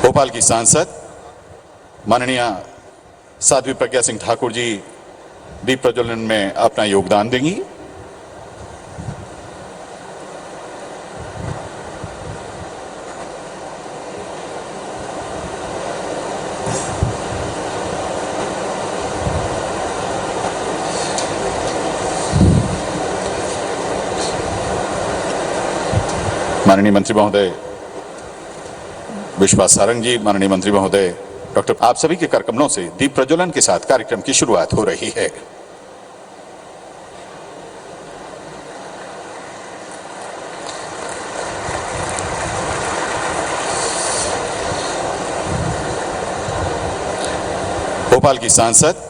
भोपाल की सांसद माननीय साध्वी प्रज्ञा सिंह ठाकुर जी दीप प्रज्वलन में अपना योगदान देंगी। माननीय मंत्री महोदय विश्वास सारंग जी, माननीय मंत्री महोदय डॉक्टर, आप सभी के करकमलों से दीप प्रज्वलन के साथ कार्यक्रम की शुरुआत हो रही है। भोपाल की सांसद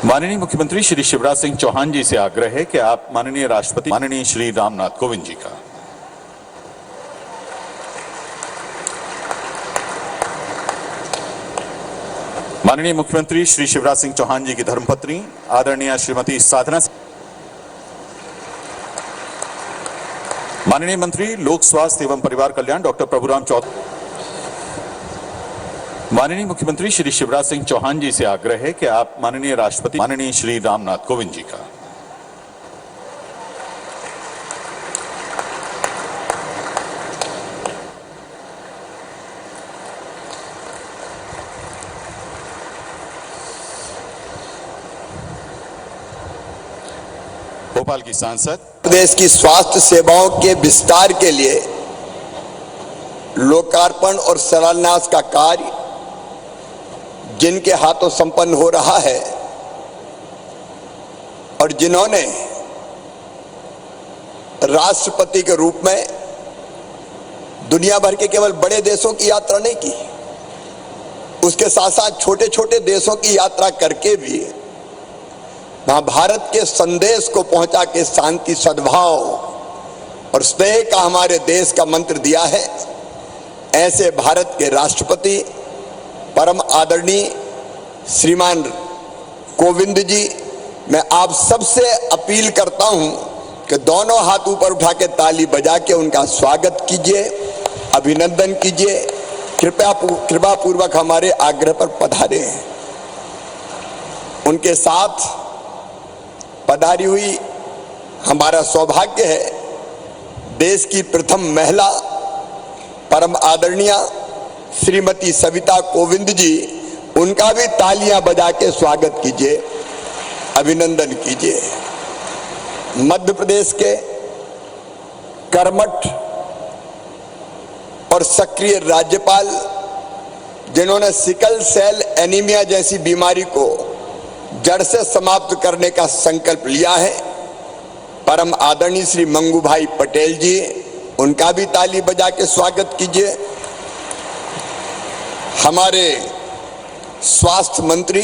माननीय मुख्यमंत्री श्री शिवराज सिंह चौहान जी से आग्रह है कि आप माननीय राष्ट्रपति माननीय श्री रामनाथ कोविंद जी का माननीय मुख्यमंत्री श्री शिवराज सिंह चौहान जी की धर्मपत्नी आदरणीय श्रीमती साधना, माननीय मंत्री लोक स्वास्थ्य एवं परिवार कल्याण डॉक्टर प्रभुराम चौधरी, माननीय मुख्यमंत्री श्री शिवराज सिंह चौहान जी से आग्रह है कि आप माननीय राष्ट्रपति माननीय श्री रामनाथ कोविंद जी का भोपाल की सांसद प्रदेश की स्वास्थ्य सेवाओं के विस्तार के लिए लोकार्पण और शिलान्यास का कार्य जिनके हाथों संपन्न हो रहा है और जिन्होंने राष्ट्रपति के रूप में दुनिया भर के केवल बड़े देशों की यात्रा नहीं की, उसके साथ साथ छोटे छोटे देशों की यात्रा करके भी वहां भारत के संदेश को पहुंचा के शांति, सद्भाव और स्नेह का हमारे देश का मंत्र दिया है। ऐसे भारत के राष्ट्रपति परम आदरणीय श्रीमान कोविंद जी, मैं आप सबसे अपील करता हूं कि दोनों हाथ ऊपर उठा के ताली बजा के उनका स्वागत कीजिए, अभिनंदन कीजिए। कृपा पूर्वक हमारे आग्रह पर पधारे। उनके साथ पधारी हुई हमारा सौभाग्य है, देश की प्रथम महिला परम आदरणीय श्रीमती सविता कोविंद जी, उनका भी तालियां बजा के स्वागत कीजिए, अभिनंदन कीजिए। मध्य प्रदेश के कर्मठ और सक्रिय राज्यपाल, जिन्होंने सिकल सेल एनीमिया जैसी बीमारी को जड़ से समाप्त करने का संकल्प लिया है, परम आदरणीय श्री मंगू भाई पटेल जी, उनका भी ताली बजा के स्वागत कीजिए। हमारे स्वास्थ्य मंत्री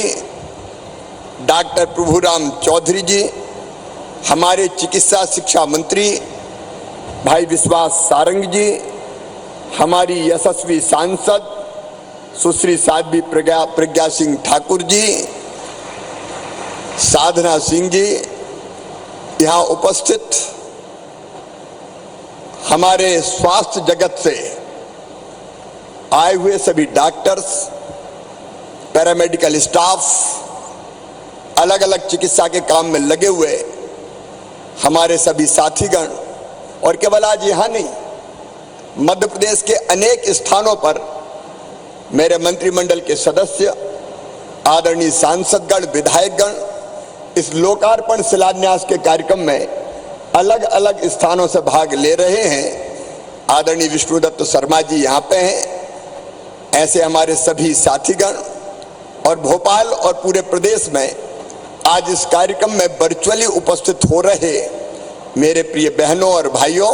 डॉक्टर प्रभुराम चौधरी जी, हमारे चिकित्सा शिक्षा मंत्री भाई विश्वास सारंग जी, हमारी यशस्वी सांसद सुश्री साध्वी प्रज्ञा सिंह ठाकुर जी, साधना सिंह जी, यहाँ उपस्थित हमारे स्वास्थ्य जगत से आए हुए सभी डॉक्टर्स, पैरामेडिकल स्टाफ, अलग अलग चिकित्सा के काम में लगे हुए हमारे सभी साथीगण, और केवल आज यहाँ नहीं, मध्य प्रदेश के अनेक स्थानों पर मेरे मंत्रिमंडल के सदस्य, आदरणीय सांसदगण, विधायकगण इस लोकार्पण शिलान्यास के कार्यक्रम में अलग अलग स्थानों से भाग ले रहे हैं। आदरणीय विष्णुदत्त शर्मा जी यहाँ पे हैं। ऐसे हमारे सभी साथीगण और भोपाल और पूरे प्रदेश में आज इस कार्यक्रम में वर्चुअली उपस्थित हो रहे मेरे प्रिय बहनों और भाइयों,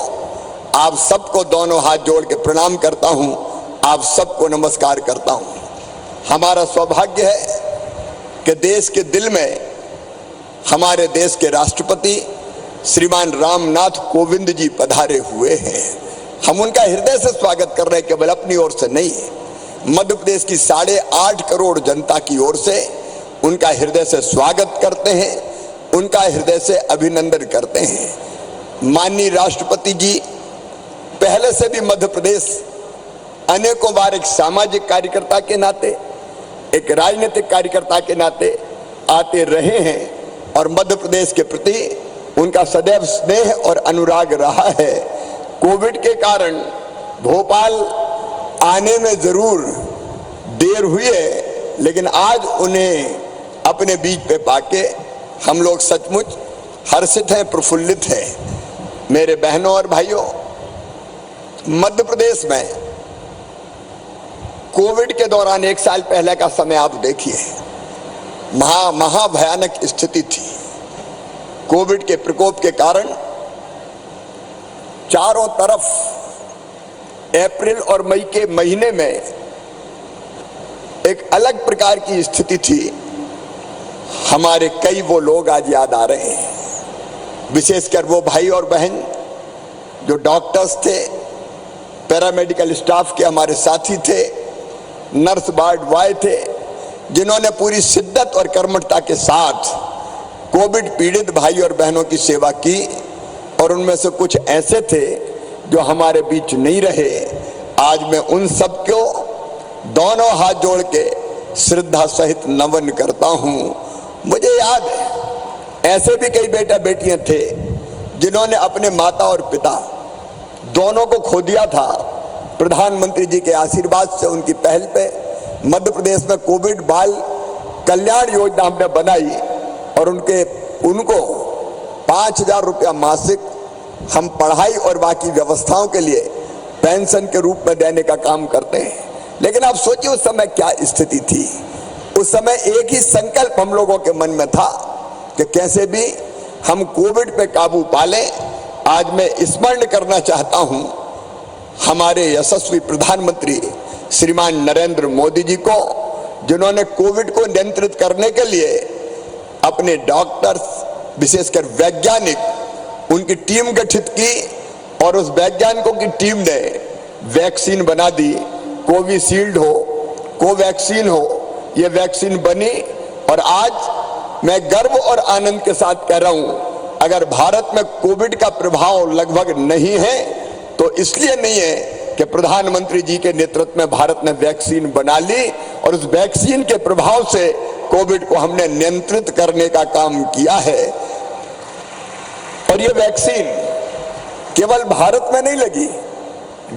आप सबको दोनों हाथ जोड़ के प्रणाम करता हूं, आप सबको नमस्कार करता हूं। हमारा सौभाग्य है कि देश के दिल में हमारे देश के राष्ट्रपति श्रीमान रामनाथ कोविंद जी पधारे हुए हैं। हम उनका हृदय से स्वागत कर रहे हैं, केवल अपनी ओर से नहीं, मध्य प्रदेश की 8.5 करोड़ जनता की ओर से उनका हृदय से स्वागत करते हैं, उनका हृदय से अभिनंदन करते हैं। माननीय राष्ट्रपति जी पहले से भी मध्य प्रदेश अनेकों बार एक सामाजिक कार्यकर्ता के नाते, एक राजनीतिक कार्यकर्ता के नाते आते रहे हैं और मध्य प्रदेश के प्रति उनका सदैव स्नेह और अनुराग रहा है। कोविड के कारण भोपाल आने में जरूर देर हुई है, लेकिन आज उन्हें अपने बीच पे पाके हम लोग सचमुच हर्षित हैं, प्रफुल्लित हैं। मेरे बहनों और भाइयों, मध्य प्रदेश में कोविड के दौरान 1 साल पहले का समय आप देखिए, महा भयानक स्थिति थी। कोविड के प्रकोप के कारण चारों तरफ अप्रैल और मई के महीने में एक अलग प्रकार की स्थिति थी। हमारे कई वो लोग आज याद आ रहे हैं, विशेषकर वो भाई और बहन जो डॉक्टर्स थे, पैरामेडिकल स्टाफ के हमारे साथी थे, नर्स वार्ड बॉय थे, जिन्होंने पूरी शिद्दत और कर्मठता के साथ कोविड पीड़ित भाई और बहनों की सेवा की। और उनमें से कुछ ऐसे थे जो हमारे बीच नहीं रहे। आज मैं उन सबको दोनों हाथ जोड़ के श्रद्धा सहित नमन करता हूं। मुझे याद है ऐसे भी कई बेटा बेटियां थे जिन्होंने अपने माता और पिता दोनों को खो दिया था। प्रधानमंत्री जी के आशीर्वाद से, उनकी पहल पे मध्य प्रदेश में कोविड बाल कल्याण योजना हमने बनाई और उनको 5,000 रुपया मासिक हम पढ़ाई और बाकी व्यवस्थाओं के लिए पेंशन के रूप में देने का काम करते हैं। लेकिन आप सोचिए उस समय क्या स्थिति थी। उस समय एक ही संकल्प हम लोगों के मन में था कि कैसे भी हम कोविड पे काबू पा लें। आज मैं स्मरण करना चाहता हूं हमारे यशस्वी प्रधानमंत्री श्रीमान नरेंद्र मोदी जी को, जिन्होंने कोविड को नियंत्रित करने के लिए अपने डॉक्टर्स, विशेषकर वैज्ञानिक, उनकी टीम गठित की और उस वैज्ञानिकों की टीम ने वैक्सीन बना दी। कोविशील्ड हो, कोवैक्सीन हो, ये वैक्सीन बनी। और आज मैं गर्व और आनंद के साथ कह रहा हूं, अगर भारत में कोविड का प्रभाव लगभग नहीं है तो इसलिए नहीं है कि प्रधानमंत्री जी के नेतृत्व में भारत ने वैक्सीन बना ली और उस वैक्सीन के प्रभाव से कोविड को हमने नियंत्रित करने का काम किया है। और ये वैक्सीन केवल भारत में नहीं लगी।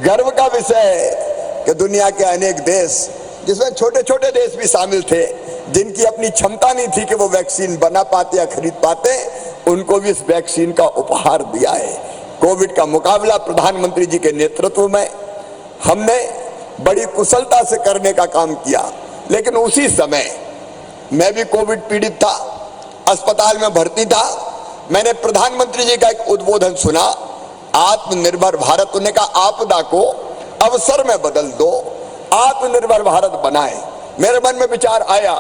गर्व का विषय है कि दुनिया के अनेक देश, जिसमें छोटे छोटे देश भी शामिल थे, जिनकी अपनी क्षमता नहीं थी कि वो वैक्सीन बना पाते या खरीद पाते, उनको भी इस वैक्सीन का उपहार दिया है। कोविड का मुकाबला प्रधानमंत्री जी के नेतृत्व में हमने बड़ी कुशलता से करने का काम किया। लेकिन उसी समय मैं भी कोविड पीड़ित था, अस्पताल में भर्ती था। मैंने प्रधानमंत्री जी का एक उद्बोधन सुना, आत्मनिर्भर भारत। उन्होंने कहा आपदा को अवसर में बदल दो, आत्मनिर्भर भारत बनाए। मेरे मन में विचार आया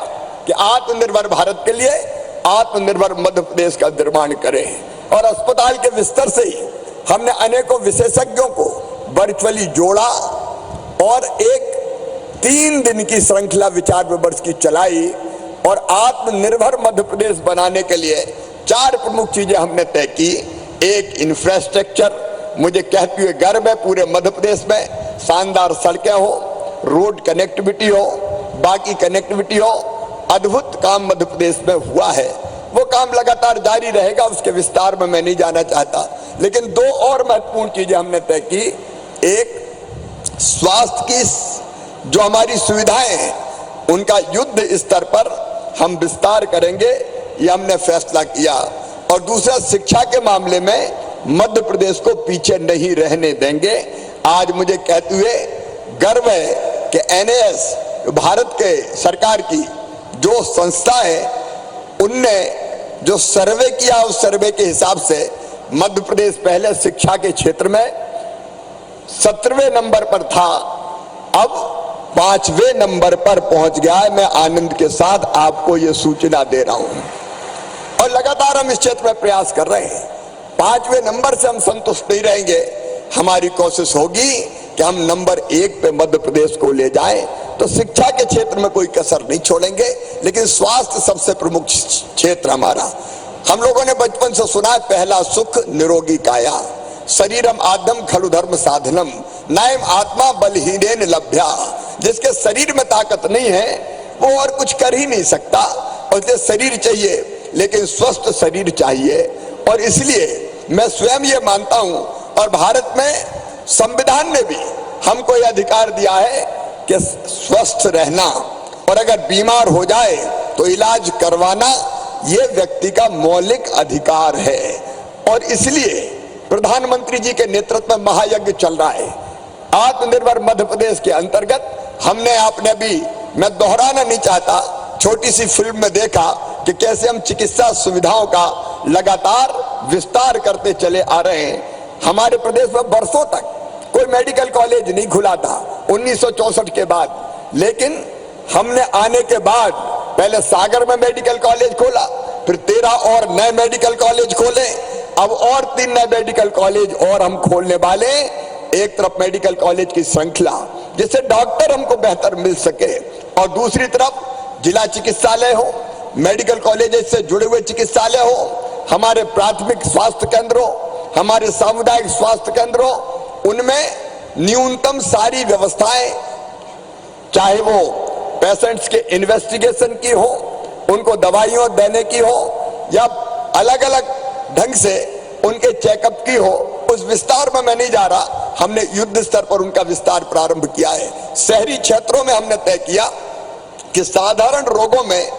कि आत्मनिर्भर भारत के लिए आत्मनिर्भर मध्य प्रदेश का निर्माण करें। और अस्पताल के बिस्तर से ही हमने अनेकों विशेषज्ञों को वर्चुअली जोड़ा और एक 3 दिन की श्रृंखला विचार विमर्श की चलाई। और आत्मनिर्भर मध्य प्रदेश बनाने के लिए 4 प्रमुख चीजें हमने तय की। एक, इंफ्रास्ट्रक्चर। मुझे कहते हुए गर्व है पूरे मध्य प्रदेश में शानदार सड़कें हो, रोड कनेक्टिविटी हो, बाकी कनेक्टिविटी हो। अद्भुत काम मध्य प्रदेश में हुआ है। वो काम लगातार जारी रहेगा, उसके विस्तार में मैं नहीं जाना चाहता। लेकिन 2 और महत्वपूर्ण चीजें हमने तय की। एक, स्वास्थ्य की जो हमारी सुविधाएं हैं उनका युद्ध स्तर पर हम विस्तार करेंगे, ये हमने फैसला किया। और दूसरा, शिक्षा के मामले में मध्य प्रदेश को पीछे नहीं रहने देंगे। आज मुझे कहते हुए गर्व है कि NAS भारत के सरकार की जो संस्था है, उनने जो सर्वे किया, उस सर्वे के हिसाब से मध्य प्रदेश पहले शिक्षा के क्षेत्र में 17वें नंबर पर था, अब 5वें नंबर पर पहुंच गया है। मैं आनंद के साथ आपको यह सूचना दे रहा हूं और लगातार हम इस क्षेत्र में प्रयास कर रहे हैं। 5वें नंबर से हम संतुष्ट नहीं रहेंगे। हमारी कोशिश होगी कि हम नंबर 1 पे मध्य प्रदेश को ले जाएं। तो शिक्षा के क्षेत्र में कोई कसर नहीं छोड़ेंगे, लेकिन स्वास्थ्य सबसे प्रमुख क्षेत्र हमारा। हम लोगों ने बचपन से सुना है, पहला सुख निरोगी काया, शरीरम आद्यम खलु धर्म साधनम। नायम आत्मा बलहीनेन लभ्या, जिसके शरीर में ताकत नहीं है वो और कुछ कर ही नहीं सकता, और उसे शरीर चाहिए लेकिन स्वस्थ शरीर चाहिए। और इसलिए मैं स्वयं ये मानता हूं, और भारत में संविधान ने भी हमको यह अधिकार दिया है कि स्वस्थ रहना, और अगर बीमार हो जाए तो इलाज करवाना ये व्यक्ति का मौलिक अधिकार है। और इसलिए प्रधानमंत्री जी के नेतृत्व में महायज्ञ चल रहा है। आत्मनिर्भर मध्य प्रदेश के अंतर्गत हमने, आपने भी, मैं दोहराना नहीं चाहता, छोटी सी फिल्म में देखा कि कैसे हम चिकित्सा सुविधाओं का लगातार विस्तार करते चले आ रहे हैं। हमारे प्रदेश में वर्षों तक कोई मेडिकल कॉलेज नहीं खुला था 1964 के बाद, लेकिन हमने आने के बाद पहले सागर में मेडिकल कॉलेज खोला, फिर 13 और नए मेडिकल कॉलेज खोले, अब और 3 नए मेडिकल कॉलेज और हम खोलने वाले। एक तरफ मेडिकल कॉलेज की श्रृंखला जिससे डॉक्टर हमको बेहतर मिल सके, और दूसरी तरफ जिला चिकित्सालय हो, मेडिकल कॉलेज से जुड़े हुए चिकित्सालय हो, हमारे प्राथमिक स्वास्थ्य केंद्र हो, हमारे सामुदायिक स्वास्थ्य केंद्र हो, उनमें न्यूनतम सारी व्यवस्थाएं, चाहे वो पेशेंट्स के इन्वेस्टिगेशन की हो, उनको दवाइयों देने की हो, या अलग अलग ढंग से उनके चेकअप की हो, उस विस्तार में मैं नहीं जा रहा। हमने युद्ध स्तर पर उनका विस्तार प्रारंभ किया है। शहरी क्षेत्रों में हमने तय किया कि साधारण रोगों में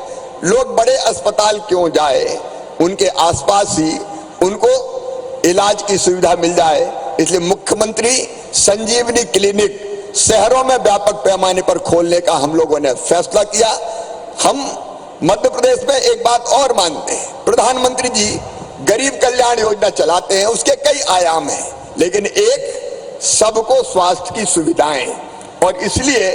लोग बड़े अस्पताल क्यों जाए, उनके आसपास ही उनको इलाज की सुविधा मिल जाए। इसलिए मुख्यमंत्री संजीवनी क्लिनिक शहरों में व्यापक पैमाने पर खोलने का हम लोगों ने फैसला किया। हम मध्य प्रदेश में एक बात और मानते हैं, प्रधानमंत्री जी गरीब कल्याण योजना चलाते हैं, उसके कई आयाम हैं, लेकिन एक सबको स्वास्थ्य की सुविधाएं, और इसलिए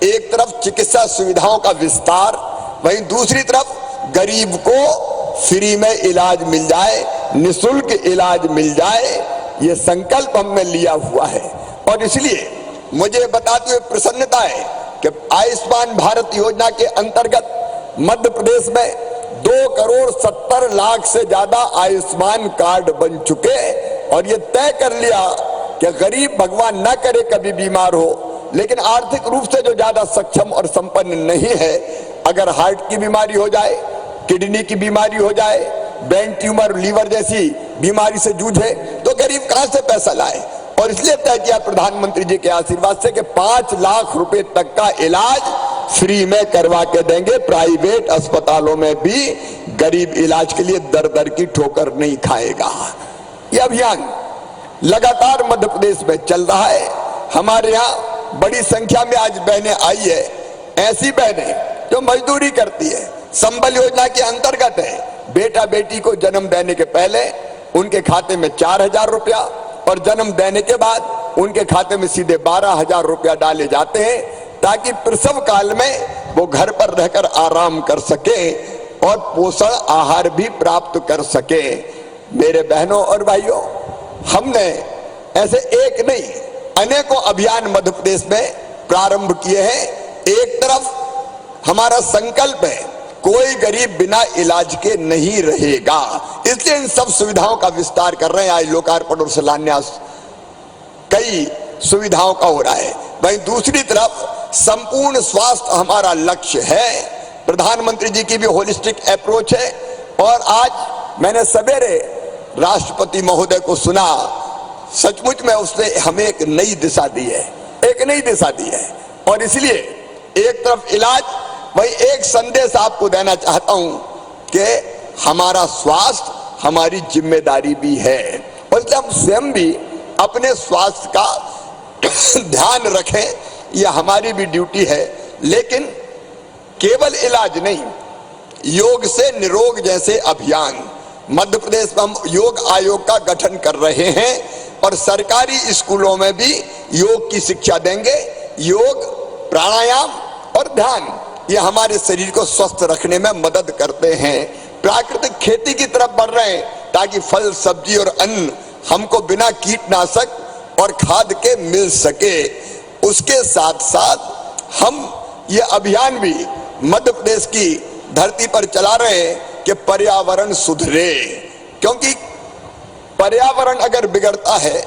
एक तरफ चिकित्सा सुविधाओं का विस्तार, वहीं दूसरी तरफ गरीब को फ्री में इलाज मिल जाए, निःशुल्क इलाज मिल जाए, ये संकल्प हमने लिया हुआ है। और इसलिए मुझे बताते हुए प्रसन्नता है कि आयुष्मान भारत योजना के अंतर्गत मध्य प्रदेश में 2,70,00,000 से ज्यादा आयुष्मान कार्ड बन चुके, और ये तय कर लिया कि गरीब भगवान न करे कभी बीमार हो, लेकिन आर्थिक रूप से जो ज्यादा सक्षम और संपन्न नहीं है, अगर हार्ट की बीमारी हो जाए, किडनी की बीमारी हो जाए, ब्रेन ट्यूमर, लीवर जैसी बीमारी से जूझे, तो गरीब कहां से पैसा लाए। और इसलिए तय किया प्रधानमंत्री जी के आशीर्वाद से कि 5 लाख रुपए तक का इलाज फ्री में करवा के देंगे। प्राइवेट अस्पतालों में भी गरीब इलाज के लिए दर दर की ठोकर नहीं खाएगा। यह अभियान लगातार मध्य प्रदेश में चल रहा है। हमारे यहाँ बड़ी संख्या में आज बहनें आई है, ऐसी बहनें जो मजदूरी करती है, संबल योजना के अंतर्गत है। बेटा बेटी को जन्म देने के पहले उनके खाते में 4,000 रुपया, और जन्म देने के बाद उनके खाते में सीधे 12,000 रुपया डाले जाते हैं, ताकि प्रसव काल में वो घर पर रहकर आराम कर सके और पोषण आहार भी प्राप्त कर सके। मेरे बहनों और भाइयों, हमने ऐसे एक नहीं अनेकों अभियान मध्य प्रदेश में प्रारंभ किए हैं। एक तरफ हमारा संकल्प है कोई गरीब बिना इलाज के नहीं रहेगा, इसलिए इन सब सुविधाओं का विस्तार कर रहे हैं। आज लोकार्पण और शिलान्यास कई सुविधाओं का हो रहा है। वहीं दूसरी तरफ संपूर्ण स्वास्थ्य हमारा लक्ष्य है। प्रधानमंत्री जी की भी होलिस्टिक अप्रोच है, और आज मैंने सवेरे राष्ट्रपति महोदय को सुना, सचमुच में उसने हमें एक नई दिशा दी है, एक नई दिशा दी है। और इसलिए एक तरफ इलाज, वही एक संदेश आपको देना चाहता हूं कि हमारा स्वास्थ्य हमारी जिम्मेदारी भी है, और इसलिए हम स्वयं भी अपने स्वास्थ्य का ध्यान रखें, यह हमारी भी ड्यूटी है। लेकिन केवल इलाज नहीं, योग से निरोग जैसे अभियान मध्य प्रदेश में हम योग आयोग का गठन कर रहे हैं, और सरकारी स्कूलों में भी योग की शिक्षा देंगे। योग, प्राणायाम और ध्यान ये हमारे शरीर को स्वस्थ रखने में मदद करते हैं। प्राकृतिक खेती की तरफ बढ़ रहे हैं, ताकि फल, सब्जी और अन्न हमको बिना कीटनाशक और खाद के मिल सके। उसके साथ साथ हम ये अभियान भी मध्य प्रदेश की धरती पर चला रहे हैं कि पर्यावरण सुधरे, क्योंकि पर्यावरण अगर बिगड़ता है,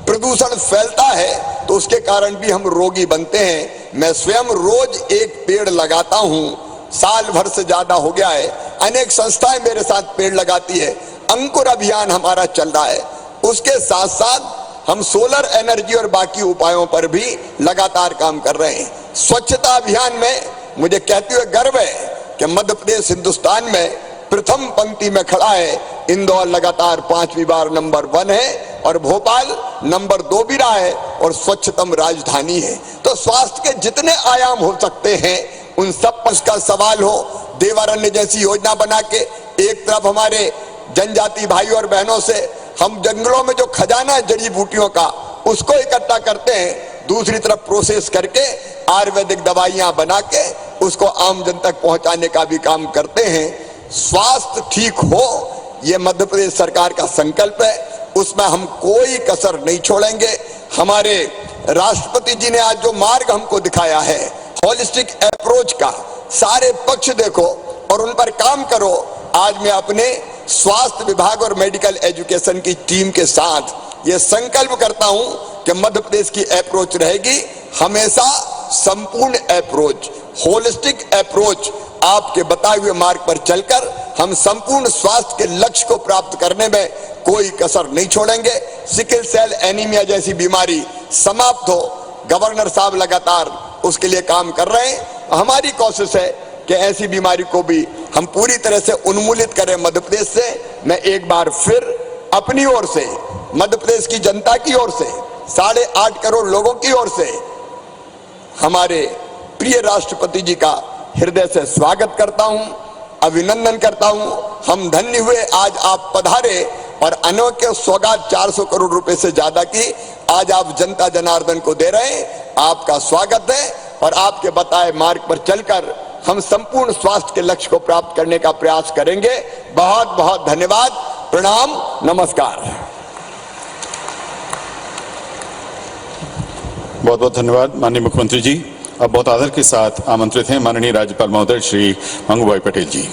प्रदूषण फैलता है, तो उसके कारण भी हम रोगी बनते हैं। मैं स्वयं रोज एक पेड़ लगाता हूं, साल भर से ज्यादा हो गया है। अनेक संस्थाएं मेरे साथ पेड़ लगाती है। अंकुर अभियान हमारा चल रहा है। उसके साथ साथ हम सोलर एनर्जी और बाकी उपायों पर भी लगातार काम कर रहे हैं। स्वच्छता अभियान में मुझे कहते हुए गर्व है कि मध्य प्रदेश हिंदुस्तान में प्रथम पंक्ति में खड़ा है। इंदौर लगातार 5वीं बार नंबर 1 है और भोपाल नंबर 2 भी रहा है और स्वच्छतम राजधानी है। तो स्वास्थ्य के जितने आयाम हो सकते हैं उन सब पर का सवाल हो। देवारण्य जैसी योजना बना के एक तरफ हमारे जनजाति भाई और बहनों से हम जंगलों में जो खजाना है जड़ी बूटियों का उसको इकट्ठा करते हैं, दूसरी तरफ प्रोसेस करके आयुर्वेदिक दवाइयां बना के उसको आम जन तक पहुंचाने का भी काम करते हैं। स्वास्थ्य ठीक हो ये मध्य प्रदेश सरकार का संकल्प है, उसमें हम कोई कसर नहीं छोड़ेंगे। हमारे राष्ट्रपति जी ने आज जो मार्ग हमको दिखाया है होलिस्टिक अप्रोच का, सारे पक्ष देखो और उन पर काम करो। आज मैं अपने स्वास्थ्य विभाग और मेडिकल एजुकेशन की टीम के साथ ये संकल्प करता हूं कि मध्य प्रदेश की अप्रोच रहेगी हमेशा संपूर्ण अप्रोच, होलिस्टिक अप्रोच। आपके बताए हुए मार्ग पर चलकर हम संपूर्ण स्वास्थ्य के लक्ष्य को प्राप्त करने में कोई कसर नहीं छोड़ेंगे। सिकल सेल एनीमिया जैसी बीमारी समाप्त हो, गवर्नर साहब लगातार उसके लिए काम कर रहे हैं। हमारी कोशिश है कि ऐसी बीमारी को भी हम पूरी तरह से उन्मूलित करें मध्य प्रदेश से। मैं एक बार फिर अपनी ओर से, मध्य प्रदेश की जनता की ओर से, 8.5 करोड़ लोगों की ओर से हमारे प्रिय राष्ट्रपति जी का हृदय से स्वागत करता हूं, अभिनंदन करता हूं। हम धन्य हुए आज आप पधारे और अनोखे सौगात 400 करोड़ रुपए से ज्यादा की आज आप जनता जनार्दन को दे रहे हैं। आपका स्वागत है और आपके बताए मार्ग पर चलकर हम संपूर्ण स्वास्थ्य के लक्ष्य को प्राप्त करने का प्रयास करेंगे। बहुत बहुत धन्यवाद, प्रणाम, नमस्कार। बहुत बहुत धन्यवाद माननीय मुख्यमंत्री जी। अब बहुत आदर के साथ आमंत्रित हैं माननीय राज्यपाल महोदय श्री मंगूभाई पटेल जी।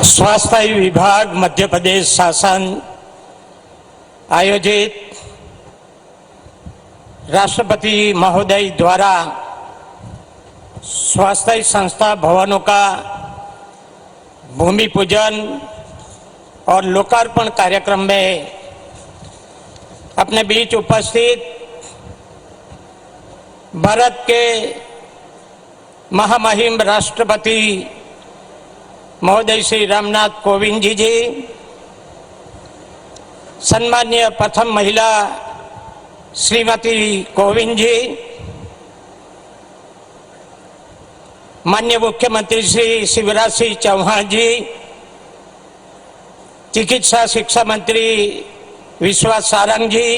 स्वास्थ्य विभाग मध्य प्रदेश शासन आयोजित राष्ट्रपति महोदय द्वारा स्वास्थ्य संस्था भवनों का भूमि पूजन और लोकार्पण कार्यक्रम में अपने बीच उपस्थित भारत के महामहिम राष्ट्रपति महोदय श्री रामनाथ कोविंद जी, सम्माननीय प्रथम महिला श्रीमती कोविंद जी, माननीय मुख्यमंत्री श्री शिवराज सिंह चौहान जी, चिकित्सा शिक्षा मंत्री विश्वास सारंग जी,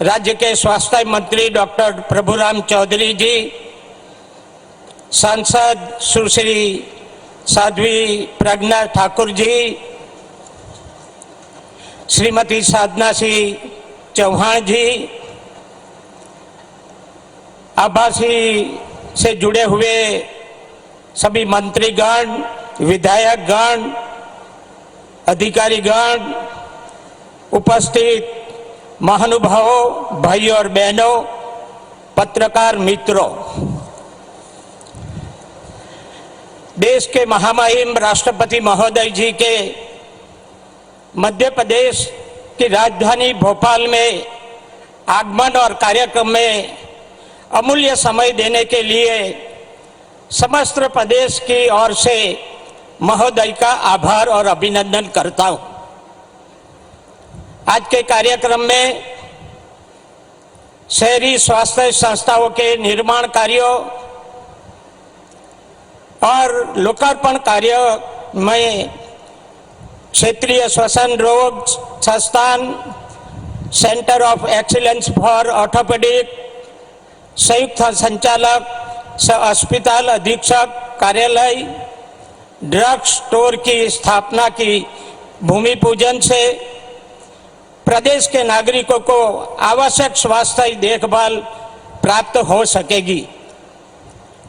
राज्य के स्वास्थ्य मंत्री डॉक्टर प्रभुराम चौधरी जी, सांसद सुश्री साध्वी प्रज्ञा ठाकुर जी, श्रीमती साधना सिंह चौहान जी, आभासी से जुड़े हुए सभी मंत्रीगण, विधायकगण, अधिकारीगण, उपस्थित महानुभावों, भाई और बहनों, पत्रकार मित्रों, देश के महामहिम राष्ट्रपति महोदय जी के मध्य प्रदेश की राजधानी भोपाल में आगमन और कार्यक्रम में अमूल्य समय देने के लिए समस्त प्रदेश की ओर से महोदय का आभार और अभिनंदन करता हूं। आज के कार्यक्रम में शहरी स्वास्थ्य संस्थाओं के निर्माण कार्यों और लोकार्पण कार्य में क्षेत्रीय श्वसन रोग संस्थान, centre of excellence for orthopaedic, संयुक्त संचालक, अस्पताल अधीक्षक कार्यालय, ड्रग स्टोर की स्थापना की भूमि पूजन से प्रदेश के नागरिकों को आवश्यक स्वास्थ्य देखभाल प्राप्त हो सकेगी।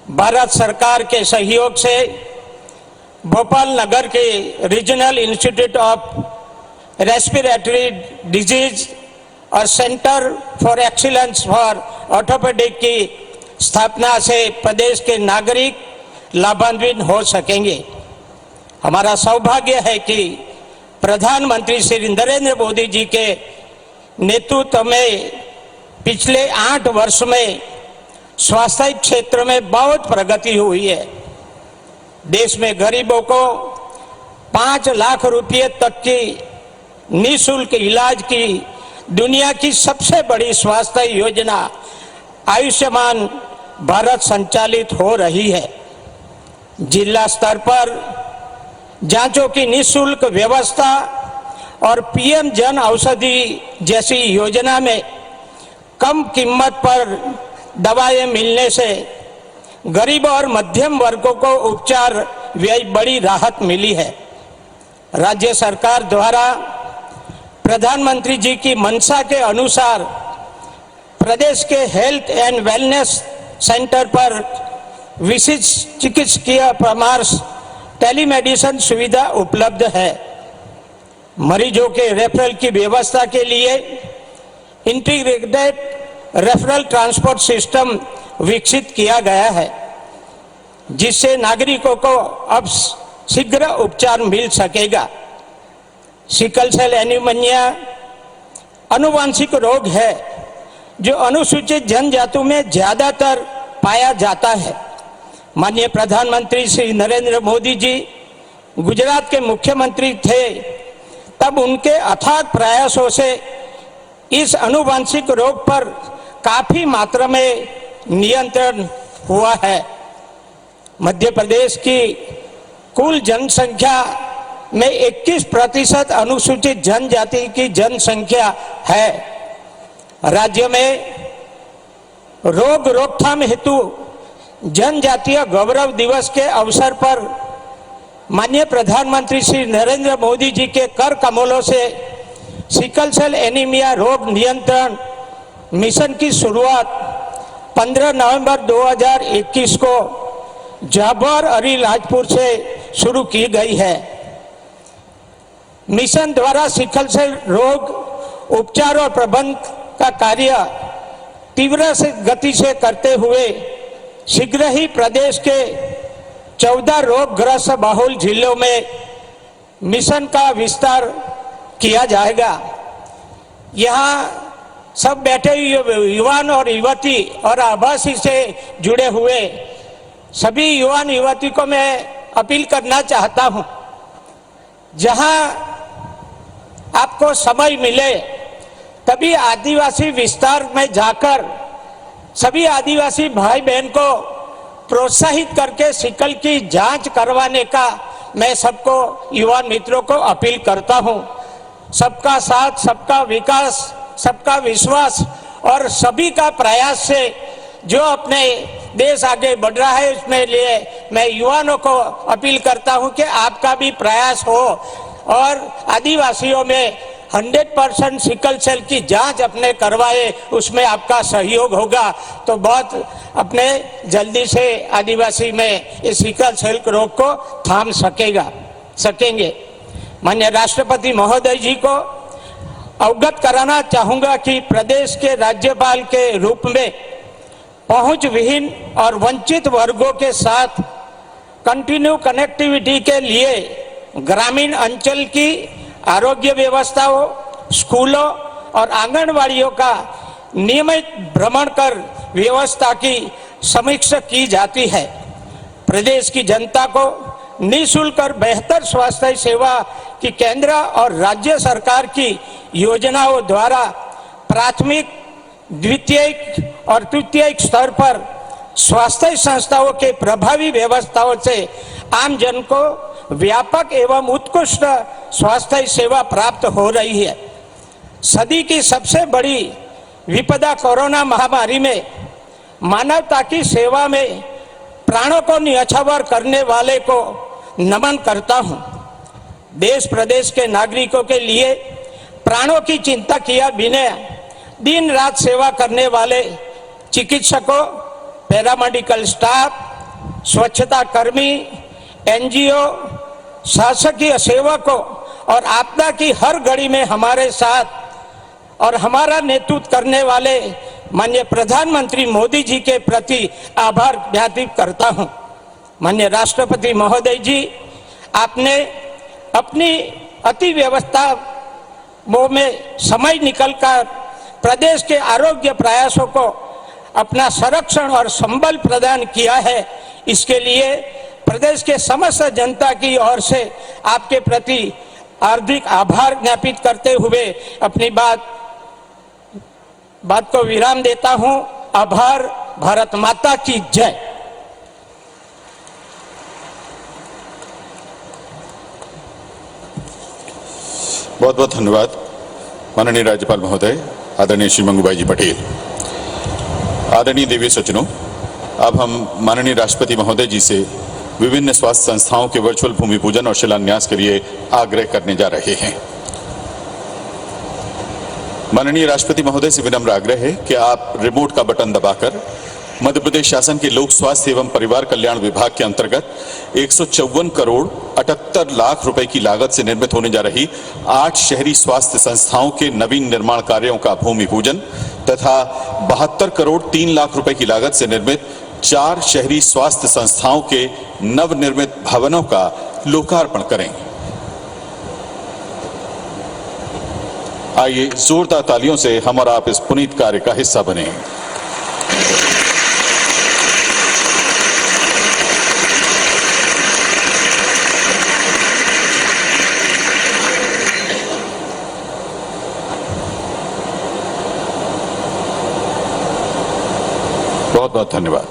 भारत सरकार के सहयोग से भोपाल नगर के regional institute of respiratory disease और centre for excellence for orthopaedic की स्थापना से प्रदेश के नागरिक लाभान्वित हो सकेंगे। हमारा सौभाग्य है कि प्रधानमंत्री श्री नरेंद्र मोदी जी के नेतृत्व में पिछले 8 वर्ष में स्वास्थ्य क्षेत्र में बहुत प्रगति हुई है। देश में गरीबों को 5 लाख रुपये तक की निःशुल्क इलाज की दुनिया की सबसे बड़ी स्वास्थ्य योजना आयुष्मान भारत संचालित हो रही है। जिला स्तर पर जांचों की निःशुल्क व्यवस्था और पीएम जन औषधि जैसी योजना में कम कीमत पर दवाएं मिलने से गरीब और मध्यम वर्गों को उपचार व्यय बड़ी राहत मिली है। राज्य सरकार द्वारा प्रधानमंत्री जी की मंशा के अनुसार प्रदेश के हेल्थ एंड वेलनेस सेंटर पर विशिष्ट चिकित्सकीय परामर्श टेलीमेडिसिन सुविधा उपलब्ध है। मरीजों के रेफरल की व्यवस्था के लिए इंटीग्रेटेड रेफरल ट्रांसपोर्ट सिस्टम विकसित किया गया है, जिससे नागरिकों को अब शीघ्र उपचार मिल सकेगा। सिकल सेल एनीमिया आनुवंशिक रोग है जो अनुसूचित जनजातियों में ज्यादातर पाया जाता है। माननीय प्रधानमंत्री श्री नरेंद्र मोदी जी गुजरात के मुख्यमंत्री थे, तब उनके अथाक प्रयासों से इस आनुवंशिक रोग पर काफी मात्रा में नियंत्रण हुआ है। मध्य प्रदेश की कुल जनसंख्या में 21% अनुसूचित जनजाति की जनसंख्या है। राज्य में रोग रोकथाम हेतु जनजातीय गौरव दिवस के अवसर पर माननीय प्रधानमंत्री श्री नरेंद्र मोदी जी के कर कमलों से सिकल सेल एनीमिया रोग नियंत्रण मिशन की शुरुआत 15 नवंबर 2021 को झाबुआ अलीराजपुर से शुरू की गई है। मिशन द्वारा सिकल सेल रोग उपचार और प्रबंधन का कार्य तीव्र गति से करते हुए शीघ्र ही प्रदेश के 14 रोगग्रस्त बहुल जिलों में मिशन का विस्तार किया जाएगा। यहाँ सब बैठे युवान और युवती और आभासी से जुड़े हुए सभी युवान युवती को मैं अपील करना चाहता हूं, जहां आपको समय मिले तभी आदिवासी विस्तार में जाकर सभी आदिवासी भाई बहन को प्रोत्साहित करके सिकल की जांच करवाने का मैं सबको युवा मित्रों को अपील करता हूं। सबका साथ, सबका विकास, सबका विश्वास और सभी का प्रयास से जो अपने देश आगे बढ़ रहा है, उसमें लिए मैं युवाओं को अपील करता हूं कि आपका भी प्रयास हो और आदिवासियों में 100% सिकल सेल की जांच अपने करवाए, उसमें आपका सहयोग होगा तो बहुत अपने जल्दी से आदिवासी में इस सिकल सेल रोग को थाम सकेंगे। माननीय राष्ट्रपति महोदय जी को अवगत कराना चाहूंगा कि प्रदेश के राज्यपाल के रूप में पहुंच विहीन और वंचित वर्गों के साथ कंटिन्यू कनेक्टिविटी के लिए ग्रामीण अंचल की आरोग्य व्यवस्थाओं, स्कूलों और आंगनवाड़ियों का नियमित भ्रमण कर व्यवस्था की समीक्षा की जाती है। प्रदेश की जनता को निःशुल्क और बेहतर स्वास्थ्य सेवा की केंद्र और राज्य सरकार की योजनाओं द्वारा प्राथमिक, द्वितीयक और तृतीयक स्तर पर स्वास्थ्य संस्थाओं के प्रभावी व्यवस्थाओं से आम जन को व्यापक एवं उत्कृष्ट स्वास्थ्य सेवा प्राप्त हो रही है। सदी की सबसे बड़ी विपदा कोरोना महामारी में मानवता की सेवा में प्राणों को न्यौछावर करने वाले को नमन करता हूं। देश प्रदेश के नागरिकों के लिए प्राणों की चिंता किया बिना दिन रात सेवा करने वाले चिकित्सकों, पैरामेडिकल स्टाफ, स्वच्छता कर्मी, एनजीओ, शासकीय सेवकों और आपदा की हर घड़ी में हमारे साथ और हमारा नेतृत्व करने वाले माननीय प्रधानमंत्री मोदी जी के प्रति आभार व्यक्त करता हूं। माननीय राष्ट्रपति महोदय जी, आपने अपनी अति व्यवस्था में समय निकलकर प्रदेश के आरोग्य प्रयासों को अपना संरक्षण और संबल प्रदान किया है। इसके लिए प्रदेश के समस्त जनता की ओर से आपके प्रति हार्दिक आभार ज्ञापित करते हुए अपनी बात को विराम देता हूं। आभार। भारत माता की जय। बहुत बहुत धन्यवाद माननीय राज्यपाल महोदय, आदरणीय श्री मंगूभाई जी पटेल। आदरणीय देवी सज्जनों, अब हम माननीय राष्ट्रपति महोदय जी से विभिन्न स्वास्थ्य संस्थाओं के वर्चुअल भूमि पूजन और शिलान्यास के लिए आग्रह करने जा रहे हैं। माननीय राष्ट्रपति महोदय से विनम्र आग्रह है कि आप रिमोट का बटन दबाकर मध्य प्रदेश शासन के लोक स्वास्थ्य एवं परिवार कल्याण विभाग के अंतर्गत 154 करोड़ 78 लाख रुपए की लागत से निर्मित होने जा रही 8 शहरी स्वास्थ्य संस्थाओं के नवीन निर्माण कार्यों का भूमि पूजन तथा 72 करोड़ 3 लाख रुपए की लागत से निर्मित 4 शहरी स्वास्थ्य संस्थाओं के नवनिर्मित भवनों का लोकार्पण करें। आइए जोरदार तालियों से हम और आप इस पुनीत कार्य का हिस्सा बने। बहुत बहुत धन्यवाद।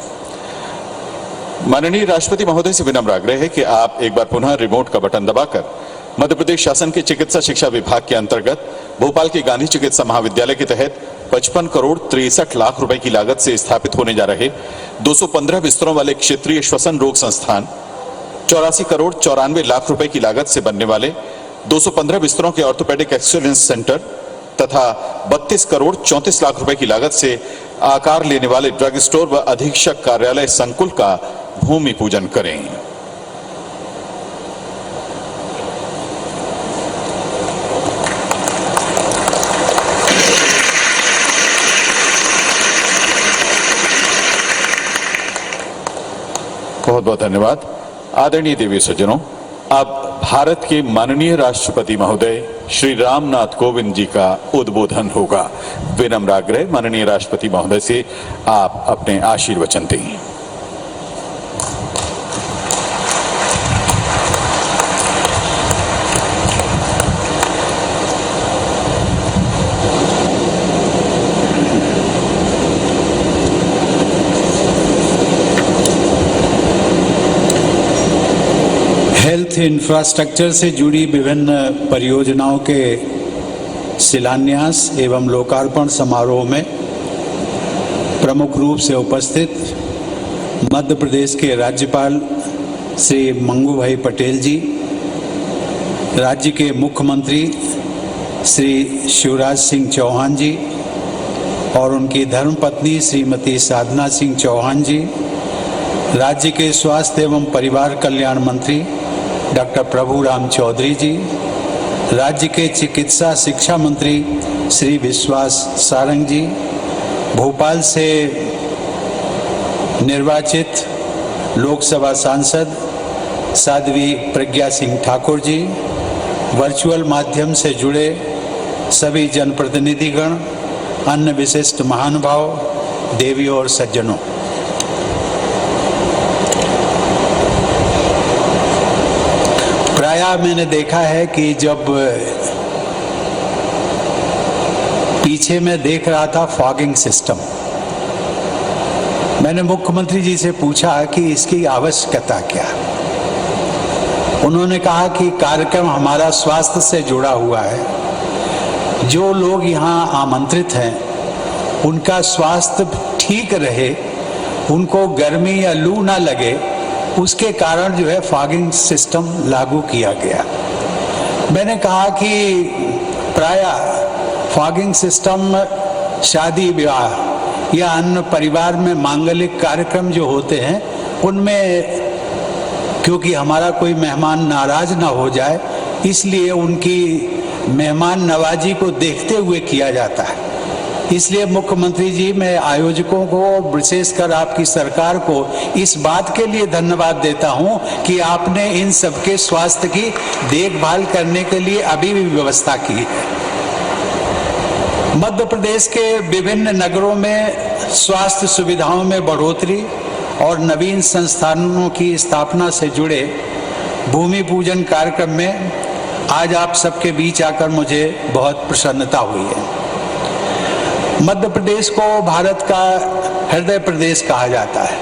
माननीय राष्ट्रपति महोदय से विनम्र आग्रह है कि आप एक बार पुनः रिमोट का बटन दबाकर मध्य प्रदेश शासन के चिकित्सा शिक्षा विभाग के अंतर्गत भोपाल के गांधी चिकित्सा महाविद्यालय के तहत 55 करोड़ 63 लाख रुपए की लागत से स्थापित होने जा रहे 215 बिस्तरों वाले क्षेत्रीय श्वसन रोग संस्थान, 84 करोड़ 94 लाख रुपए की लागत से बनने वाले 215 बिस्तरों के ऑर्थोपेडिक एक्सीलेंस सेंटर तथा 32 करोड़ 34 लाख रुपए की लागत से आकार लेने वाले ड्रग स्टोर व अधीक्षक कार्यालय संकुल का भूमि पूजन करें। बहुत बहुत धन्यवाद। आदरणीय देवी सज्जनों, अब भारत के माननीय राष्ट्रपति महोदय श्री रामनाथ कोविंद जी का उद्बोधन होगा। विनम्र आग्रह माननीय राष्ट्रपति महोदय से आप अपने आशीर्वचन दें। हेल्थ इंफ्रास्ट्रक्चर से जुड़ी विभिन्न परियोजनाओं के शिलान्यास एवं लोकार्पण समारोह में प्रमुख रूप से उपस्थित मध्य प्रदेश के राज्यपाल श्री मंगूभाई पटेल जी, राज्य के मुख्यमंत्री श्री शिवराज सिंह चौहान जी और उनकी धर्मपत्नी श्रीमती साधना सिंह चौहान जी, राज्य के स्वास्थ्य एवं परिवार कल्याण मंत्री डॉक्टर प्रभुराम चौधरी जी, राज्य के चिकित्सा शिक्षा मंत्री श्री विश्वास सारंग जी, भोपाल से निर्वाचित लोकसभा सांसद साध्वी प्रज्ञा सिंह ठाकुर जी, वर्चुअल माध्यम से जुड़े सभी जनप्रतिनिधिगण, अन्य विशिष्ट महानुभाव, देवियों और सज्जनों, प्रायः मैंने देखा है कि जब पीछे मैं देख रहा था फॉगिंग सिस्टम, मैंने मुख्यमंत्री जी से पूछा कि इसकी आवश्यकता क्या। उन्होंने कहा कि कार्यक्रम हमारा स्वास्थ्य से जुड़ा हुआ है, जो लोग यहाँ आमंत्रित हैं उनका स्वास्थ्य ठीक रहे, उनको गर्मी या लू ना लगे, उसके कारण जो है फॉगिंग सिस्टम लागू किया गया। मैंने कहा कि प्रायः फॉगिंग सिस्टम शादी विवाह या अन्य परिवार में मांगलिक कार्यक्रम जो होते हैं उनमें क्योंकि हमारा कोई मेहमान नाराज ना हो जाए, इसलिए उनकी मेहमान नवाजी को देखते हुए किया जाता है। इसलिए मुख्यमंत्री जी, मैं आयोजकों को, विशेषकर आपकी सरकार को इस बात के लिए धन्यवाद देता हूं कि आपने इन सबके स्वास्थ्य की देखभाल करने के लिए अभी भी व्यवस्था की है। मध्य प्रदेश के विभिन्न नगरों में स्वास्थ्य सुविधाओं में बढ़ोतरी और नवीन संस्थानों की स्थापना से जुड़े भूमि पूजन कार्यक्रम में आज आप सबके बीच आकर मुझे बहुत प्रसन्नता हुई है। मध्य प्रदेश को भारत का हृदय प्रदेश कहा जाता है।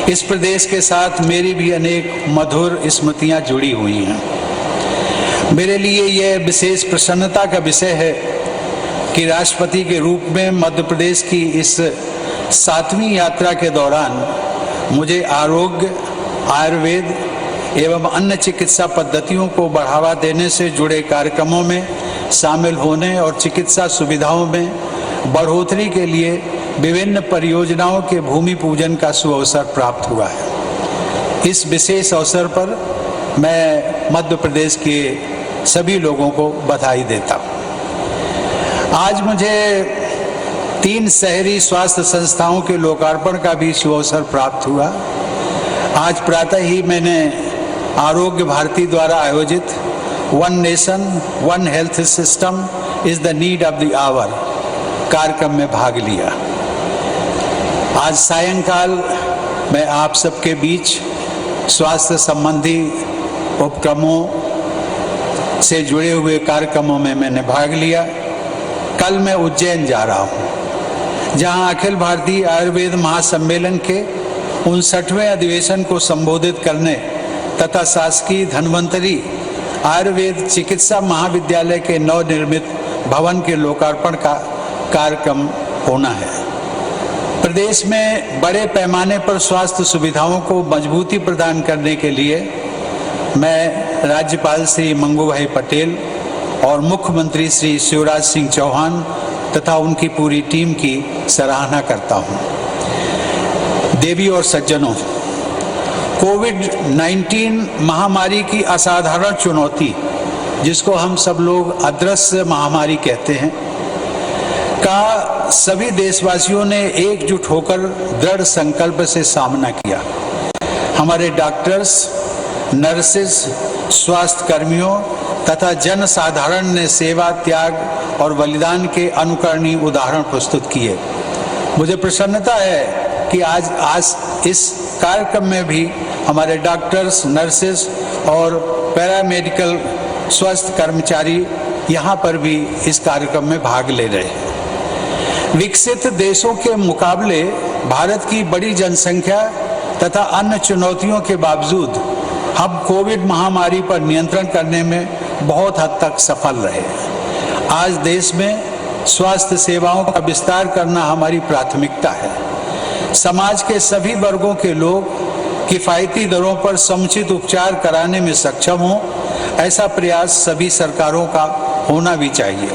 इस प्रदेश के साथ मेरी भी अनेक मधुर स्मृतियां जुड़ी हुई हैं। मेरे लिए यह विशेष प्रसन्नता का विषय है कि राष्ट्रपति के रूप में मध्य प्रदेश की इस 7वीं यात्रा के दौरान मुझे आरोग्य, आयुर्वेद एवं अन्य चिकित्सा पद्धतियों को बढ़ावा देने से जुड़े कार्यक्रमों में शामिल होने और चिकित्सा सुविधाओं में बढ़ोतरी के लिए विभिन्न परियोजनाओं के भूमि पूजन का सुअवसर प्राप्त हुआ है। इस विशेष अवसर पर मैं मध्य प्रदेश के सभी लोगों को बधाई देता हूँ। आज मुझे 3 शहरी स्वास्थ्य संस्थाओं के लोकार्पण का भी सुअवसर प्राप्त हुआ। आज प्रातः ही मैंने आरोग्य भारती द्वारा आयोजित one nation one health system is the need of the hour कार्यक्रम में भाग लिया। आज सायंकाल मैं आप सबके बीच स्वास्थ्य संबंधी उपक्रमों से जुड़े हुए कार्यक्रमों में मैंने भाग लिया। कल मैं उज्जैन जा रहा हूँ, जहाँ अखिल भारतीय आयुर्वेद महासम्मेलन के 59वें अधिवेशन को संबोधित करने तथा शासकीय धन्वंतरी आयुर्वेद चिकित्सा महाविद्यालय के नवनिर्मित भवन के लोकार्पण का कार्यक्रम होना है। प्रदेश में बड़े पैमाने पर स्वास्थ्य सुविधाओं को मजबूती प्रदान करने के लिए मैं राज्यपाल श्री मंगू भाई पटेल और मुख्यमंत्री श्री शिवराज सिंह चौहान तथा उनकी पूरी टीम की सराहना करता हूं। देवी और सज्जनों, कोविड-19 महामारी की असाधारण चुनौती, जिसको हम सब लोग अदृश्य महामारी कहते हैं, का सभी देशवासियों ने एकजुट होकर दृढ़ संकल्प से सामना किया। हमारे डॉक्टर्स, नर्सेस, स्वास्थ्य कर्मियों तथा जन साधारण ने सेवा, त्याग और बलिदान के अनुकरणीय उदाहरण प्रस्तुत किए। मुझे प्रसन्नता है कि आज इस कार्यक्रम में भी हमारे डॉक्टर्स, नर्सेस और पैरामेडिकल स्वास्थ्य कर्मचारी यहाँ पर भी इस कार्यक्रम में भाग ले रहे हैं। विकसित देशों के मुकाबले भारत की बड़ी जनसंख्या तथा अन्य चुनौतियों के बावजूद हम कोविड महामारी पर नियंत्रण करने में बहुत हद तक सफल रहे। आज देश में स्वास्थ्य सेवाओं का विस्तार करना हमारी प्राथमिकता है। समाज के सभी वर्गों के लोग किफायती दरों पर समुचित उपचार कराने में सक्षम हों, ऐसा प्रयास सभी सरकारों का होना भी चाहिए।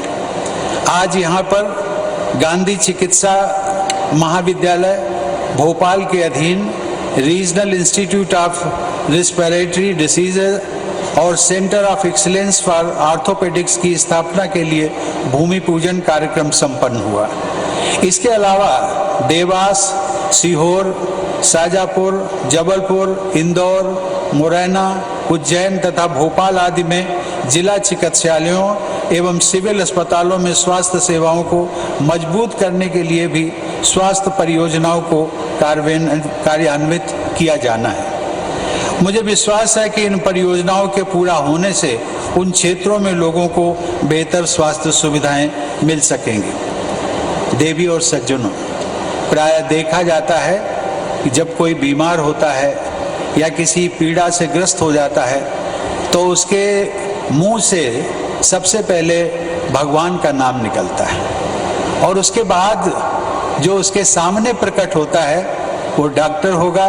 आज यहाँ पर गांधी चिकित्सा महाविद्यालय भोपाल के अधीन regional institute of respiratory diseases और centre of excellence for orthopaedics की स्थापना के लिए भूमि पूजन कार्यक्रम संपन्न हुआ। इसके अलावा देवास, सीहोर, शाजापुर, जबलपुर, इंदौर, मुरैना, उज्जैन तथा भोपाल आदि में जिला चिकित्सालयों एवं सिविल अस्पतालों में स्वास्थ्य सेवाओं को मजबूत करने के लिए भी स्वास्थ्य परियोजनाओं को कार्यान्वित किया जाना है। मुझे विश्वास है कि इन परियोजनाओं के पूरा होने से उन क्षेत्रों में लोगों को बेहतर स्वास्थ्य सुविधाएं मिल सकेंगी। देवी और सज्जनों, प्रायः देखा जाता है कि जब कोई बीमार होता है या किसी पीड़ा से ग्रस्त हो जाता है तो उसके मुंह से सबसे पहले भगवान का नाम निकलता है और उसके बाद जो उसके सामने प्रकट होता है वो डॉक्टर होगा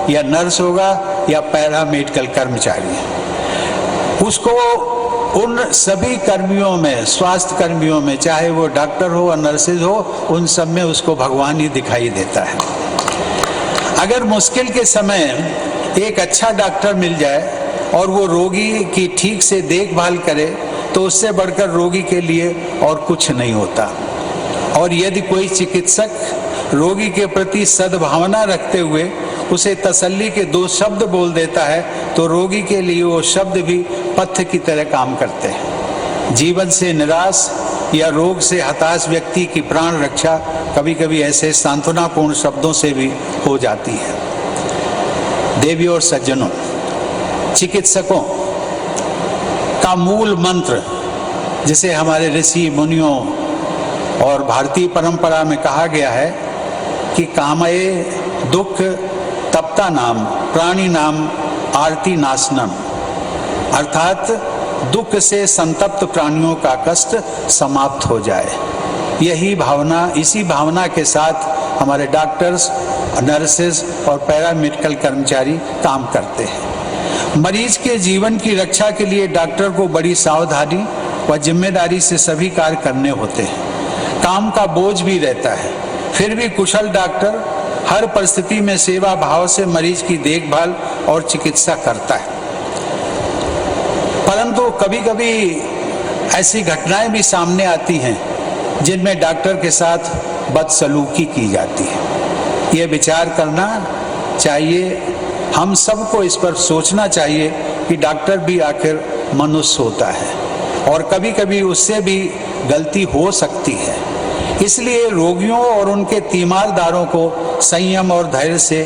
या नर्स होगा या पैरामेडिकल कर्मचारी है। उसको उन सभी कर्मियों में, स्वास्थ्य कर्मियों में, चाहे वो डॉक्टर हो या नर्सेज हो, उन सब में उसको भगवान ही दिखाई देता है। अगर मुश्किल के समय एक अच्छा डॉक्टर मिल जाए और वो रोगी की ठीक से देखभाल करे तो उससे बढ़कर रोगी के लिए और कुछ नहीं होता। और यदि कोई चिकित्सक रोगी के प्रति सद्भावना रखते हुए उसे तसल्ली के 2 शब्द बोल देता है तो रोगी के लिए वो शब्द भी पथ्य की तरह काम करते हैं। जीवन से निराश या रोग से हताश व्यक्ति की प्राण रक्षा कभी कभी ऐसे सांत्वनापूर्ण शब्दों से भी हो जाती है। देवियों और सज्जनों, चिकित्सकों का मूल मंत्र, जिसे हमारे ऋषि मुनियों और भारतीय परंपरा में कहा गया है कि कामये दुख तप्ता नाम प्राणी नाम आरती नाशनम, अर्थात दुख से संतप्त प्राणियों का कष्ट समाप्त हो जाए। यही भावना, इसी भावना के साथ हमारे डॉक्टर्स, नर्सेज और पैरामेडिकल कर्मचारी काम करते हैं। मरीज के जीवन की रक्षा के लिए डॉक्टर को बड़ी सावधानी व जिम्मेदारी से सभी कार्य करने होते हैं। काम का बोझ भी रहता है, फिर भी कुशल डॉक्टर हर परिस्थिति में सेवा भाव से मरीज की देखभाल और चिकित्सा करता है। परंतु कभी कभी ऐसी घटनाएं भी सामने आती हैं जिनमें डॉक्टर के साथ बदसलूकी की जाती है। ये विचार करना चाहिए, हम सबको इस पर सोचना चाहिए कि डॉक्टर भी आखिर मनुष्य होता है और कभी कभी उससे भी गलती हो सकती है। इसलिए रोगियों और उनके तीमारदारों को संयम और धैर्य से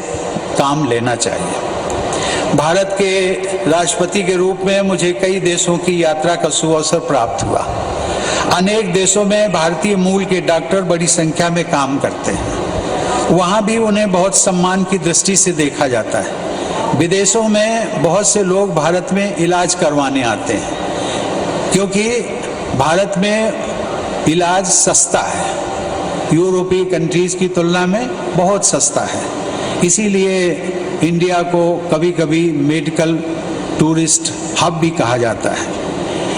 काम लेना चाहिए। भारत के राष्ट्रपति के रूप में मुझे कई देशों की यात्रा का सुअवसर प्राप्त हुआ। अनेक देशों में भारतीय मूल के डॉक्टर बड़ी संख्या में काम करते हैं। वहाँ भी उन्हें बहुत सम्मान की दृष्टि से देखा जाता है। विदेशों में बहुत से लोग भारत में इलाज करवाने आते हैं क्योंकि भारत में इलाज सस्ता है, यूरोपीय कंट्रीज की तुलना में बहुत सस्ता है। इसीलिए इंडिया को कभी कभी मेडिकल टूरिस्ट हब भी कहा जाता है।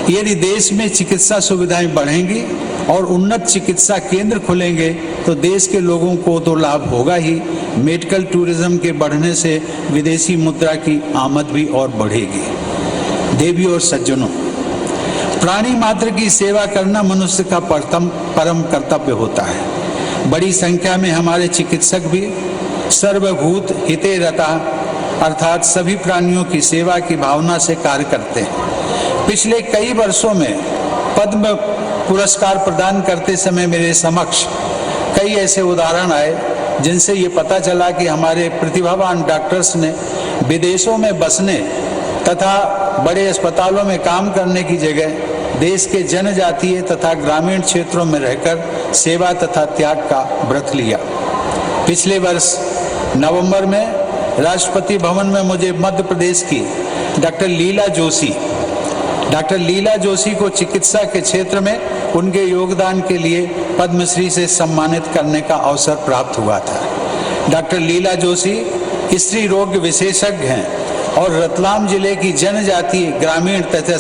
यदि देश में चिकित्सा सुविधाएं बढ़ेंगी और उन्नत चिकित्सा केंद्र खुलेंगे तो देश के लोगों को तो लाभ होगा ही, मेडिकल टूरिज्म के बढ़ने से विदेशी मुद्रा की आमद भी और बढ़ेगी। देवियों और सज्जनों, प्राणी मात्र की सेवा करना मनुष्य का परम कर्तव्य होता है। बड़ी संख्या में हमारे चिकित्सक भी सर्वभूत हिते रता अर्थात सभी प्राणियों की सेवा की भावना से कार्य करते हैं। पिछले कई वर्षों में पद्म पुरस्कार प्रदान करते समय मेरे समक्ष कई ऐसे उदाहरण आए जिनसे ये पता चला कि हमारे प्रतिभावान डॉक्टर्स ने विदेशों में बसने तथा बड़े अस्पतालों में काम करने की जगह देश के जनजातीय तथा ग्रामीण क्षेत्रों में रहकर सेवा तथा त्याग का व्रत लिया। पिछले वर्ष नवंबर में राष्ट्रपति भवन में मुझे मध्य प्रदेश की डॉक्टर लीला जोशी को चिकित्सा के क्षेत्र में उनके योगदान के लिए पद्मश्री से सम्मानित करने का अवसर प्राप्त हुआ था। डॉक्टर लीला जोशी स्त्री रोग विशेषज्ञ हैं और रतलाम जिले की जनजातीय ग्रामीण तथा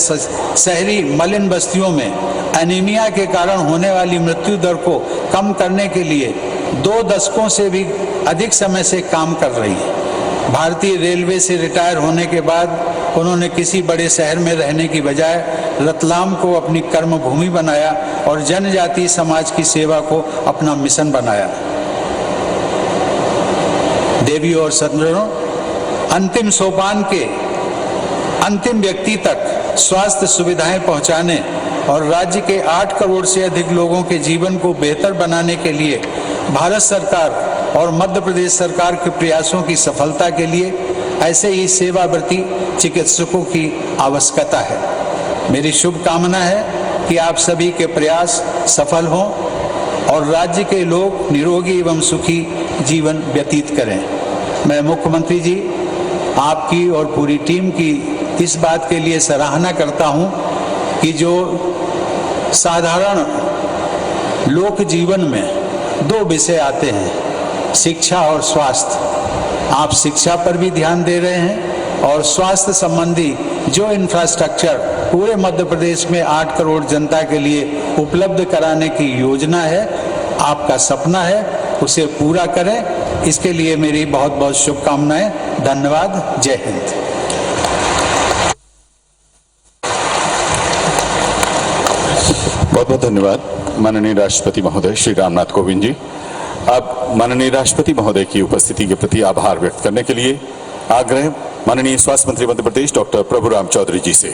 शहरी मलिन बस्तियों में एनीमिया के कारण होने वाली मृत्यु दर को कम करने के लिए 2 दशकों से भी अधिक समय से काम कर रही है। भारतीय रेलवे से रिटायर होने के बाद उन्होंने किसी बड़े शहर में रहने की बजाय रतलाम को अपनी कर्मभूमि बनाया और जनजातीय समाज की सेवा को अपना मिशन बनाया। देवियों और सज्जनों, अंतिम सोपान के अंतिम व्यक्ति तक स्वास्थ्य सुविधाएं पहुंचाने और राज्य के 8 करोड़ से अधिक लोगों के जीवन को बेहतर बनाने के लिए भारत सरकार और मध्य प्रदेश सरकार के प्रयासों की सफलता के लिए ऐसे ही सेवाव्रती चिकित्सकों की आवश्यकता है। मेरी शुभकामना है कि आप सभी के प्रयास सफल हों और राज्य के लोग निरोगी एवं सुखी जीवन व्यतीत करें। मैं मुख्यमंत्री जी आपकी और पूरी टीम की इस बात के लिए सराहना करता हूं कि जो साधारण लोक जीवन में 2 विषय आते हैं, शिक्षा और स्वास्थ्य, आप शिक्षा पर भी ध्यान दे रहे हैं और स्वास्थ्य संबंधी जो इंफ्रास्ट्रक्चर पूरे मध्य प्रदेश में 8 करोड़ जनता के लिए उपलब्ध कराने की योजना है, आपका सपना है, उसे पूरा करें इसके लिए मेरी बहुत बहुत शुभकामनाएं। धन्यवाद। जय हिंद। बहुत बहुत धन्यवाद माननीय राष्ट्रपति महोदय श्री रामनाथ कोविंद जी। अब माननीय राष्ट्रपति महोदय की उपस्थिति के प्रति आभार व्यक्त करने के लिए आग्रह माननीय स्वास्थ्य मंत्री मध्य प्रदेश डॉक्टर प्रभुराम चौधरी जी से।